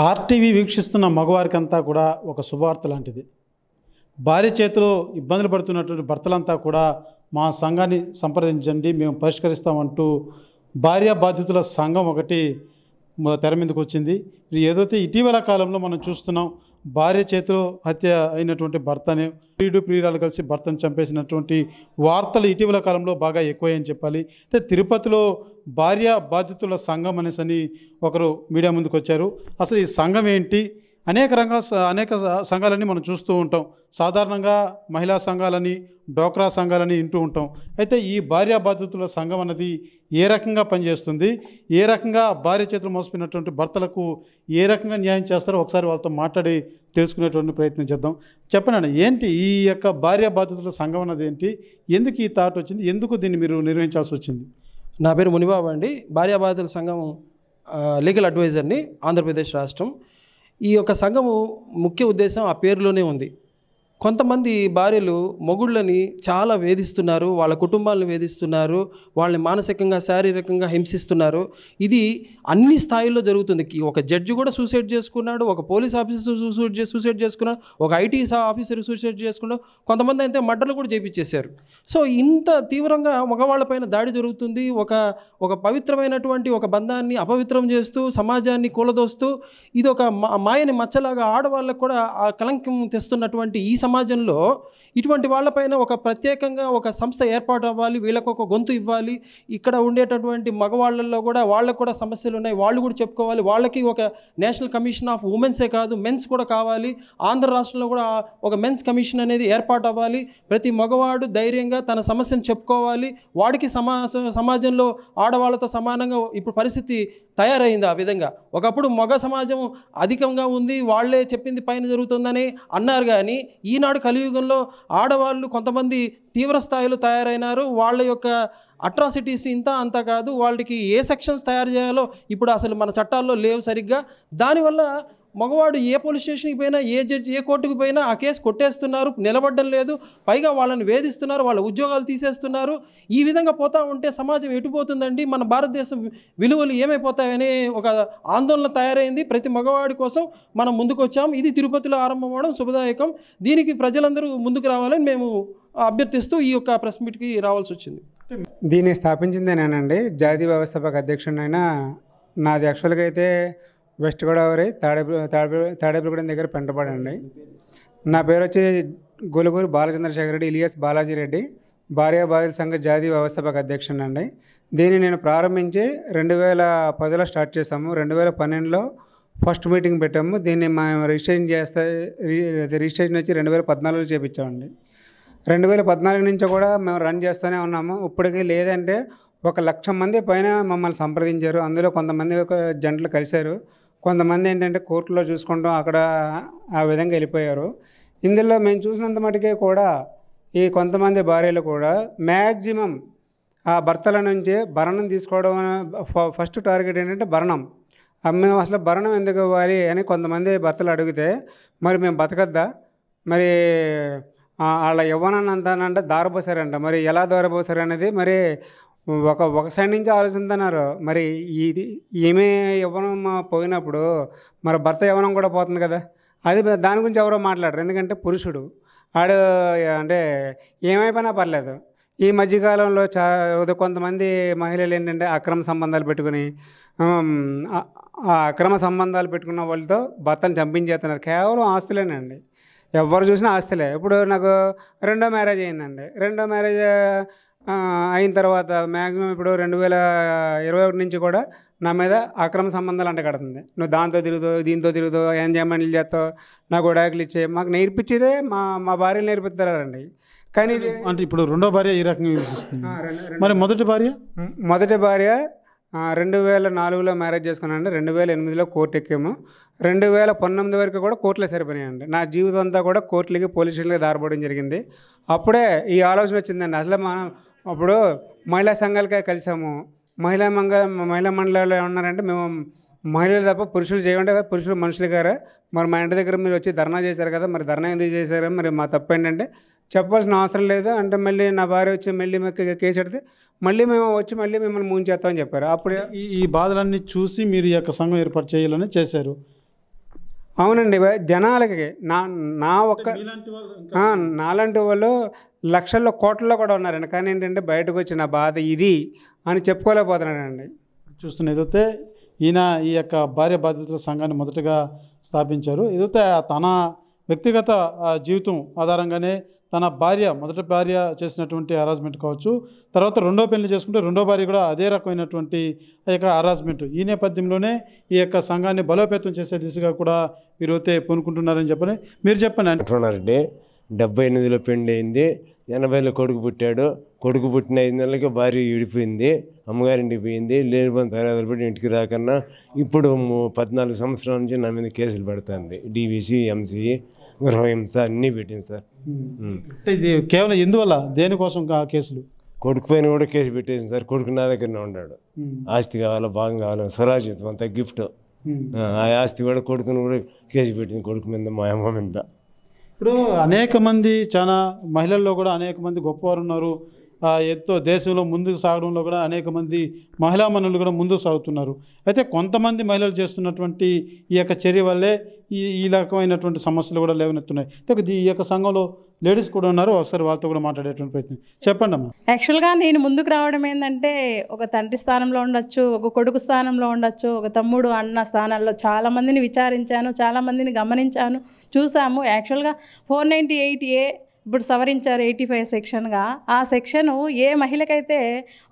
RTV వీక్షిస్తున్న మగవారికంతా కూడా ఒక శుభవార్త లాంటిది. భార్య చేతిలో ఇబ్బందులు పడుతున్నటువంటి భర్తలంతా కూడా మా సంఘాన్ని సంప్రదించండి, మేము పరిష్కరిస్తామంటూ భార్య బాధితుల సంఘం ఒకటి తెర మీదకి వచ్చింది. ఇది ఏదైతే ఇటీవల కాలంలో మనం చూస్తున్నాం, భార్య చేతిలో హత్య అయినటువంటి భర్తని ప్రియురాలు కలిసి భర్తను చంపేసినటువంటి వార్తలు ఇటీవల కాలంలో బాగా ఎక్కువయ్యని చెప్పాలి. అయితే తిరుపతిలో భార్య బాధితుల సంఘం అనేసి ఒకరు మీడియా ముందుకు వచ్చారు. అసలు ఈ సంఘం ఏంటి? అనేక సంఘాలని మనం చూస్తూ ఉంటాం. సాధారణంగా మహిళా సంఘాలని, డోక్రా సంఘాలని వింటూ ఉంటాం. అయితే ఈ భార్య బాధితుల సంఘం అన్నది ఏ రకంగా పనిచేస్తుంది, ఏ రకంగా భార్య చేతులు మోసపోయినటువంటి భర్తలకు ఏ రకంగా న్యాయం చేస్తారో ఒకసారి వాళ్ళతో మాట్లాడి తెలుసుకునేటువంటి ప్రయత్నం చేద్దాం. చెప్పండి, ఏంటి ఈ యొక్క భార్య బాధితుల సంఘం అన్నది ఏంటి? ఎందుకు ఈ థాట్ వచ్చింది? ఎందుకు దీన్ని మీరు నిర్వహించాల్సి వచ్చింది? నా పేరు మునిబాబు అండి. భార్య బాధితుల సంఘం లీగల్ అడ్వైజర్ని, ఆంధ్రప్రదేశ్ రాష్ట్రం. ఈ యొక్క సంఘము ముఖ్య ఉద్దేశం ఆ పేరులోనే ఉంది. కొంతమంది భార్యలు మొగుళ్ళని చాలా వేధిస్తున్నారు, వాళ్ళ కుటుంబాలను వేధిస్తున్నారు, వాళ్ళని మానసికంగా శారీరకంగా హింసిస్తున్నారు. ఇది అన్ని స్థాయిల్లో జరుగుతుంది. ఒక జడ్జి కూడా సూసైడ్ చేసుకున్నాడు, ఒక పోలీస్ ఆఫీసర్ సూసైడ్ చేసుకున్నాడు, ఒక ఐటీ ఆఫీసర్ సూసైడ్ చేసుకున్నాడు, కొంతమంది అయితే మర్డర్లు కూడా చేయించేశారు. సో ఇంత తీవ్రంగా మగవాళ్ళపైన దాడి జరుగుతుంది. ఒక పవిత్రమైనటువంటి ఒక బంధాన్ని అపవిత్రం చేస్తూ, సమాజాన్ని కూలదోస్తూ, ఇది ఒక మాయని మచ్చలాగా ఆడవాళ్ళకు కూడా ఆ కళంకం తెస్తున్నటువంటి ఈ సమాజంలో ఇటువంటి వాళ్ళపైన ఒక ప్రత్యేకంగా ఒక సంస్థ ఏర్పాటు అవ్వాలి, వీళ్ళకు ఒక గొంతు ఇవ్వాలి. ఇక్కడ ఉండేటటువంటి మగవాళ్ళల్లో కూడా వాళ్ళకు కూడా సమస్యలు ఉన్నాయి, వాళ్ళు కూడా చెప్పుకోవాలి. వాళ్ళకి ఒక నేషనల్ కమిషన్ ఆఫ్ ఉమెన్సే కాదు, మెన్స్ కూడా కావాలి. ఆంధ్ర రాష్ట్రంలో కూడా ఒక మెన్స్ కమిషన్ అనేది ఏర్పాటు అవ్వాలి. ప్రతి మగవాడు ధైర్యంగా తన సమస్యను చెప్పుకోవాలి. వాడికి సమాజంలో ఆడవాళ్ళతో సమానంగా ఇప్పుడు పరిస్థితి తయారైంది. ఆ విధంగా ఒకప్పుడు మగ సమాజం అధికంగా ఉంది, వాళ్ళే చెప్పింది పైన జరుగుతుందని అన్నారు. కానీ ఈనాడు కలియుగంలో ఆడవాళ్ళు కొంతమంది తీవ్ర స్థాయిలో తయారైనారు. వాళ్ళ యొక్క అట్రాసిటీస్ ఇంత అంత కాదు, వాళ్ళకి ఏ సెక్షన్స్ తయారు చేయాలో ఇప్పుడు అసలు మన చట్టాల్లో లేవు సరిగ్గా. దానివల్ల మగవాడు ఏ పోలీస్ స్టేషన్కి పోయినా, ఏ జడ్జి ఏ కోర్టుకు పోయినా ఆ కేసు కొట్టేస్తున్నారు, నిలబడడం లేదు. పైగా వాళ్ళని వేధిస్తున్నారు, వాళ్ళ ఉద్యోగాలు తీసేస్తున్నారు. ఈ విధంగా పోతూ ఉంటే సమాజం ఎటుపోతుందండి? మన భారతదేశం విలువలు ఏమైపోతాయనే ఒక ఆందోళన తయారైంది. ప్రతి మగవాడి కోసం మనం ముందుకు వచ్చాం. ఇది తిరుపతిలో ఆరంభం అవడం శుభదాయకం. దీనికి ప్రజలందరూ ముందుకు రావాలని మేము అభ్యర్థిస్తూ ఈ యొక్క ప్రెస్ మీట్కి రావాల్సి వచ్చింది. దీన్ని స్థాపించిందేనండి జాతీయ వ్యవస్థాపక అధ్యక్షుడైనా నాది. యాక్చువల్గా అయితే వెస్ట్ గోదావరి తాడేపల్లిగూడెం దగ్గర పెంటపాడండి. నా పేరు వచ్చి గొలుగూరు బాలచంద్రశేఖర రెడ్డి ఇలియాస్ బాలాజీ రెడ్డి, భార్య బాధితుల సంఘ జాతీయ వ్యవస్థాపక అధ్యక్షుడండి. దీన్ని నేను ప్రారంభించి 2010లో స్టార్ట్ చేసాము. 2012లో ఫస్ట్ మీటింగ్ పెట్టాము. దీన్ని మేము రిజిస్ట్రేషన్ వచ్చి 2014లో చేయించామండి. 2014 నుంచి కూడా మేము రన్ చేస్తూనే ఉన్నాము. ఇప్పటికీ లేదంటే 1,00,000 మంది పైన మమ్మల్ని సంప్రదించారు. అందులో కొంతమంది ఒక జంటలు కలిశారు, కొంతమంది ఏంటంటే కోర్టులో చూసుకుంటాం అక్కడ ఆ విధంగా వెళ్ళిపోయారు. ఇందులో మేము చూసినంత మటుకే కూడా ఈ కొంతమంది భార్యలు కూడా మ్యాక్సిమం ఆ భర్తల నుంచి భరణం తీసుకోవడం. ఫస్ట్ టార్గెట్ ఏంటంటే భరణం. మేము అసలు భరణం ఎందుకు ఇవ్వాలి అని కొంతమంది భర్తలు అడిగితే, మరి మేము బతకద్దా, మరి వాళ్ళ యవ్వనాన్ని అంతానంటే దారపోసారంట. మరి ఎలా దారపోసారు అనేది మరి ఒక సైడ్ నుంచి ఆలోచిస్తున్నారు. మరి ఈమె యవ్వనం పోయినప్పుడు మరి భర్త యవ్వనం కూడా పోతుంది కదా. అది దాని గురించి ఎవరో మాట్లాడరు. ఎందుకంటే పురుషుడు ఆడు అంటే ఏమైపోయినా పర్లేదు. ఈ మధ్యకాలంలో కొంతమంది మహిళలు ఏంటంటే అక్రమ సంబంధాలు పెట్టుకుని ఆ అక్రమ సంబంధాలు పెట్టుకున్న వాళ్ళతో భర్తను చంపించేస్తున్నారు. కేవలం ఆస్తులేనండి, ఎవరు చూసినా ఆస్తులే. ఇప్పుడు నాకు రెండో మ్యారేజ్ అయిందండి. రెండో మ్యారేజ్ అయిన తర్వాత మ్యాక్సిమం ఇప్పుడు 2021 నుంచి కూడా నా మీద అక్రమ సంబంధాలు అంటగడుతుంది. నువ్వు దాంతో తిరుగుతావు, దీంతో తిరుగుతావు, ఎంజాయ్మెంట్లు చేస్తావు, నాకు ఉడాకులు ఇచ్చే మాకు నేర్పించేదే మా భార్యలు నేర్పిస్తారండి. కానీ అంటే ఇప్పుడు రెండో భార్య ఈ రకంగా యూసిస్తుంది. మరి మొదటి భార్య 2004లో మ్యారేజ్ చేసుకున్నానండి. 2008లో కోర్టు ఎక్కాము. 2019 వరకు కూడా కోర్టులో సరిపోయాయండి. నా జీవితం అంతా కూడా కోర్టులకి, పోలీస్ స్టేషన్లకి దారిపోవడం జరిగింది. అప్పుడే ఈ ఆలోచన వచ్చిందండి. అసలు మనం అప్పుడు మహిళా సంఘాలకే కలిసాము. మహిళా మండలాల్లో ఏమన్నారంటే, మేము మహిళలు తప్ప పురుషులు చేయమంటే, పురుషులు మనుషులు గారా, మరి మా ఇంటి దగ్గర మీరు వచ్చి ధర్నా చేశారు కదా, మరి ధర్నా ఎందుకు చేశారు, మరి మా తప్పు ఏంటంటే చెప్పాల్సిన అవసరం లేదు అంటే, మళ్ళీ నా భార్య వచ్చి మళ్ళీ మాకు కేసు పెడితే మళ్ళీ మేము వచ్చి మళ్ళీ మిమ్మల్ని ముంచేస్తామని చెప్పారు. అప్పుడు ఈ బాధలన్నీ చూసి మీరు ఈ యొక్క సంఘం ఏర్పాటు చేయాలని చేశారు. అవునండి. జనాలకి నా ఒక్క మీలాంటి వాళ్ళు ఇంకా నాలాంటి వాళ్ళు లక్షల్లో కోట్లలో కూడా ఉన్నారండి. కానీ ఏంటంటే బయటకు వచ్చి నా బాధ ఇది అని చెప్పుకోలేకపోతున్నానండి. చూస్తున్న ఏదైతే ఈయన ఈ యొక్క భార్య బాధితుల సంఘాన్ని మొదటగా స్థాపించారు. ఏదైతే తన వ్యక్తిగత జీవితం ఆధారంగానే తన మొదటి భార్య చేసినటువంటి హరాస్మెంట్ కావచ్చు, తర్వాత రెండో పెళ్లి చేసుకుంటే రెండో భార్య కూడా అదే రకమైనటువంటి ఆ యొక్క హరాస్మెంట్, ఈ నేపథ్యంలోనే ఈ యొక్క సంఘాన్ని బలోపేతం చేసే దిశగా కూడా వీరైతే పూనుకుంటున్నారని చెప్పని మీరు చెప్పండి. అంటున్నారండి. 78లో పెళ్లి అయింది, 80లో కొడుకు పుట్టాడు. కొడుకు పుట్టిన 5 నెలలకి భార్య విడిపోయింది, అమ్మగారింటికి పోయింది. లేనిపోయిన తర్వాత పెట్టి ఇంటికి రాకన్నా ఇప్పుడు 14 సంవత్సరాల నుంచి నా మీద కేసులు పెడుతుంది. DVC, MC, గృహహింస అన్నీ పెట్టింది సార్. అంటే ఇది కేవలం ఎందువల్ల, దేనికోసం కేసులు? కొడుకు పైన కూడా కేసు పెట్టేసింది సార్. కొడుకు నా దగ్గరనే ఉన్నాడు. ఆస్తి కావాలా, భాగం కావాలా, స్వరాజ్యం అంతా గిఫ్ట్. ఆ ఆస్తి కూడా కొడుకుని కూడా కేసు పెట్టింది, కొడుకు మీద, మా అమ్మ మీద. ఇప్పుడు అనేక మంది, చాలా మహిళల్లో కూడా అనేక మంది గొప్పవారు ఉన్నారు. ఎంతో దేశంలో ముందుకు సాగడంలో కూడా అనేక మంది మహిళా మనులు కూడా ముందుకు సాగుతున్నారు. అయితే కొంతమంది మహిళలు చేస్తున్నటువంటి ఈ యొక్క చర్య వల్లే ఈ రకమైనటువంటి సమస్యలు కూడా లేవనెత్తున్నాయి. ఈ యొక్క సంఘంలో లేడీస్ కూడా ఉన్నారు, ఒకసారి వాళ్ళతో కూడా మాట్లాడేటువంటి ప్రయత్నం చెప్పండి అమ్మా. యాక్చువల్గా నేను ముందుకు రావడం ఏంటంటే, ఒక తండ్రి స్థానంలో ఉండొచ్చు, ఒక కొడుకు స్థానంలో ఉండొచ్చు, ఒక తమ్ముడు అన్న స్థానాల్లో చాలామందిని విచారించాను, చాలామందిని గమనించాను, చూసాము. యాక్చువల్గా 498A ఇప్పుడు సవరించారు 85 సెక్షన్గా. ఆ సెక్షను ఏ మహిళకైతే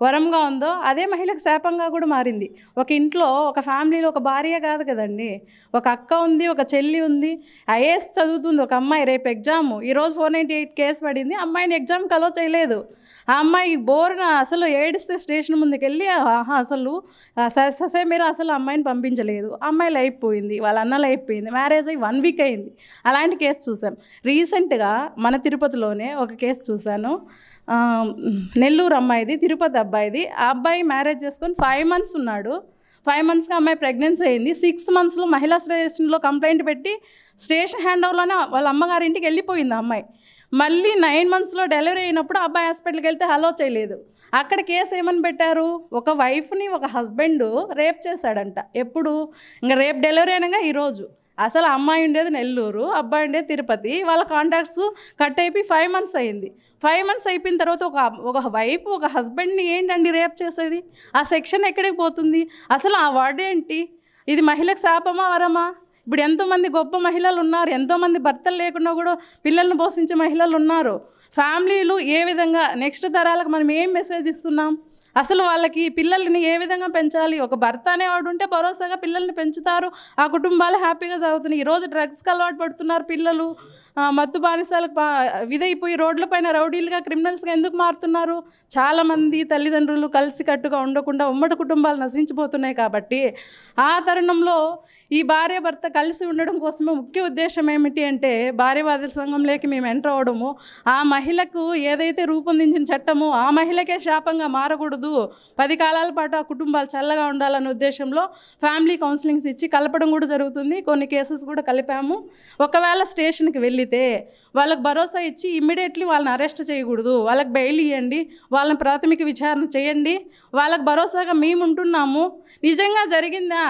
వరంగా ఉందో అదే మహిళకు శాపంగా కూడా మారింది. ఒక ఇంట్లో, ఒక ఫ్యామిలీలో ఒక భార్య కాదు కదండి, ఒక అక్క ఉంది, ఒక చెల్లి ఉంది, IAS చదువుతుంది ఒక అమ్మాయి. రేపు ఎగ్జాము, ఈరోజు 498 కేసు పడింది, అమ్మాయిని ఎగ్జామ్కి అలో చేయలేదు. ఆ అమ్మాయి బోర్న అసలు ఏడిస్తే స్టేషన్ ముందుకు వెళ్ళి అసలు మీరు అసలు అమ్మాయిని పంపించలేదు. అమ్మాయిలు అయిపోయింది, వాళ్ళ అన్నలు అయిపోయింది, మ్యారేజ్ అయ్యి 1 వీక్ అయింది. అలాంటి కేసు చూసాం. రీసెంట్గా మన తిరుపతిలోనే ఒక కేసు చూశాను. నెల్లూరు అమ్మాయిది, తిరుపతి అబ్బాయిది. ఆ అబ్బాయి మ్యారేజ్ చేసుకొని 5 మంత్స్ ఉన్నాడు. 5 మంత్స్గా అమ్మాయి ప్రెగ్నెన్సీ అయింది. 6 మంత్స్లో మహిళా స్టేషన్లో కంప్లైంట్ పెట్టి స్టేషన్ హ్యాండ్ ఓవర్లోనే వాళ్ళ అమ్మగారింటికి వెళ్ళిపోయింది ఆ అమ్మాయి. మళ్ళీ 9 మంత్స్లో డెలివరీ అయినప్పుడు అబ్బాయి హాస్పిటల్కి వెళ్తే అలో చేయలేదు. అక్కడ కేసు ఏమని పెట్టారు, ఒక వైఫ్ని ఒక హస్బెండ్ రేప్ చేశాడంట. ఎప్పుడు, ఇంకా రేపు డెలివరీ అయినాక ఈరోజు. అసలు అమ్మాయి ఉండేది నెల్లూరు, అబ్బాయి ఉండేది తిరుపతి. వాళ్ళ కాంటాక్ట్స్ కట్ అయిపోయి 5 మంత్స్ అయింది. 5 మంత్స్ అయిపోయిన తర్వాత ఒక వైఫ్ ఒక హస్బెండ్ని ఏంటండి రేప్ చేసేది? ఆ సెక్షన్ ఎక్కడికి పోతుంది? అసలు ఆ వర్డ్ ఏంటి? ఇది మహిళకు శాపమా వరమా? ఇప్పుడు ఎంతోమంది గొప్ప మహిళలు ఉన్నారు, ఎంతోమంది భర్తలు లేకుండా కూడా పిల్లలను పోషించే మహిళలు ఉన్నారు. ఫ్యామిలీలు ఏ విధంగా నెక్స్ట్ తరాలకు మనం ఏం మెసేజ్ ఇస్తున్నాం? అసలు వాళ్ళకి పిల్లల్ని ఏ విధంగా పెంచాలి? ఒక భర్త అనేవాడు ఉంటే భరోసాగా పిల్లల్ని పెంచుతారు, ఆ కుటుంబాలు హ్యాపీగా సాగుతున్నాయి. ఈరోజు డ్రగ్స్కి అలవాటు పడుతున్నారు పిల్లలు, మత్తు బానిసాలకు విదైపోయి రోడ్లపైన రౌడీలుగా, క్రిమినల్స్గా ఎందుకు మారుతున్నారు? చాలామంది తల్లిదండ్రులు కలిసికట్టుగా ఉండకుండా ఉమ్మడి కుటుంబాలు నశించిపోతున్నాయి. కాబట్టి ఆ తరుణంలో ఈ భార్య భర్త కలిసి ఉండడం కోసమే ముఖ్య ఉద్దేశం ఏమిటి అంటే, భార్యాభర్తల సంఘంలోకి మేము ఎంటర్ అవ్వడము, ఆ మహిళకు ఏదైతే రూపొందించిన చట్టమో ఆ మహిళకే శాపంగా మారకూడదు, 10 కాలాల పాటు ఆ కుటుంబాలు చల్లగా ఉండాలనే ఉద్దేశంలో ఫ్యామిలీ కౌన్సిలింగ్స్ ఇచ్చి కలపడం కూడా జరుగుతుంది. కొన్ని కేసెస్ కూడా కలిపాము. ఒకవేళ స్టేషన్కి వెళ్ళితే వాళ్ళకి భరోసా ఇచ్చి ఇమ్మీడియట్లీ వాళ్ళని అరెస్ట్ చేయకూడదు, వాళ్ళకి బెయిల్ ఇవ్వండి, వాళ్ళని ప్రాథమిక విచారణ చేయండి, వాళ్ళకి భరోసాగా మేము ఉంటున్నాము. నిజంగా జరిగిందా,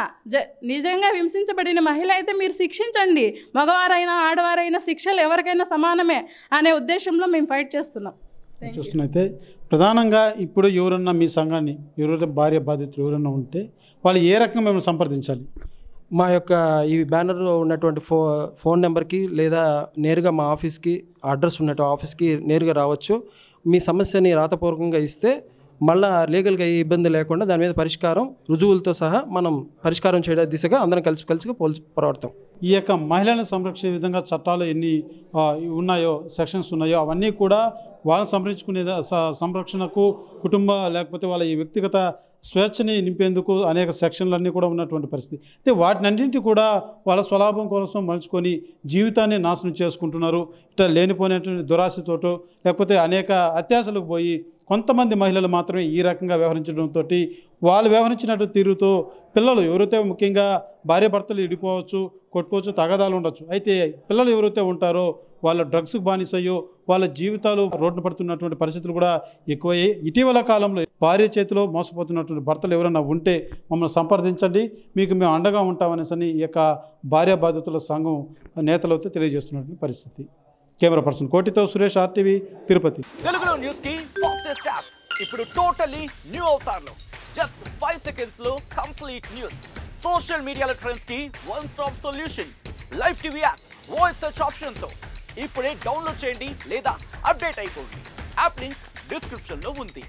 నిజంగా హింసించబడిన మహిళ అయితే మీరు శిక్షించండి, మగవారైనా ఆడవారైనా శిక్షలు ఎవరికైనా సమానమే అనే ఉద్దేశంలో మేము ఫైట్ చేస్తున్నాం. చూస్తున్నైతే ప్రధానంగా ఇప్పుడు ఎవరన్నా మీ సంఘాన్ని, ఎవరైతే భార్య బాధితులు ఎవరైనా ఉంటే వాళ్ళు ఏ రకంగా మేము సంప్రదించాలి? మా యొక్క ఈ బ్యానర్లో ఉన్నటువంటి ఫోన్ నెంబర్కి లేదా నేరుగా మా ఆఫీస్కి, అడ్రస్ ఉన్నట్టు ఆఫీస్కి నేరుగా రావచ్చు. మీ సమస్యని రాతపూర్వకంగా ఇస్తే మళ్ళీ లీగల్గా ఏ ఇబ్బంది లేకుండా దాని మీద పరిష్కారం, రుజువులతో సహా మనం పరిష్కారం చేయడం దిశగా అందరం కలిసిగా పోరాడతాం. ఈ యొక్క మహిళలను సంరక్షించే విధంగా చట్టాలు ఎన్ని ఉన్నాయో, సెక్షన్స్ ఉన్నాయో అవన్నీ కూడా వాళ్ళని సంరక్షించుకునే సంరక్షణకు, కుటుంబ లేకపోతే వాళ్ళ ఈ వ్యక్తిగత స్వేచ్ఛని నింపేందుకు అనేక సెక్షన్లన్నీ కూడా ఉన్నటువంటి పరిస్థితి. అయితే వాటినన్నింటి కూడా వాళ్ళ స్వలాభం కోసం మలుచుకొని జీవితాన్ని నాశనం చేసుకుంటున్నారు. ఇట్లా లేనిపోయినటువంటి దురాశతోటో లేకపోతే అనేక అత్యాశలకు పోయి కొంతమంది మహిళలు మాత్రమే ఈ రకంగా వ్యవహరించడంతో వాళ్ళు వ్యవహరించినట్టు తీరుతో పిల్లలు ఎవరైతే ముఖ్యంగా భార్యాభర్తలు ఇడిపోవచ్చు, కొట్టుకోవచ్చు, తగాదాలు ఉండొచ్చు. అయితే పిల్లలు ఎవరైతే ఉంటారో వాళ్ళ డ్రగ్స్కి బానిసయ్యో వాళ్ళ జీవితాలు రోడ్డున పడుతున్నటువంటి పరిస్థితులు కూడా ఎక్కువయ్యాయి. ఇటీవల కాలంలో భార్య చేతిలో మోసపోతున్నటువంటి భర్తలు ఎవరైనా ఉంటే మమ్మల్ని సంప్రదించండి, మీకు మేము అండగా ఉంటామనేసి ఈ యొక్క భార్య బాధితుల సంఘం నేతలతో తెలియజేస్తున్నటువంటి పరిస్థితి. కెమెరా పర్సన్ కోటితో సురేష్, RTV, తిరుపతి. తెలుగులో న్యూస్ కి ఫాస్టెస్ట్ యాప్ ఇప్పుడు టోటల్లీ న్యూ అవతార్లో జస్ట్ 5 సెకండ్స్ లో కంప్లీట్ న్యూస్. సోషల్ మీడియాలో ట్రెండ్స్ కి one stop solution. Live TV app voice search option తో ఇప్పుడే డౌన్లోడ్ చేయండి లేదా అప్డేట్ అయిపోండి. యాప్ లింక్ డిస్క్రిప్షన్ లో ఉంది.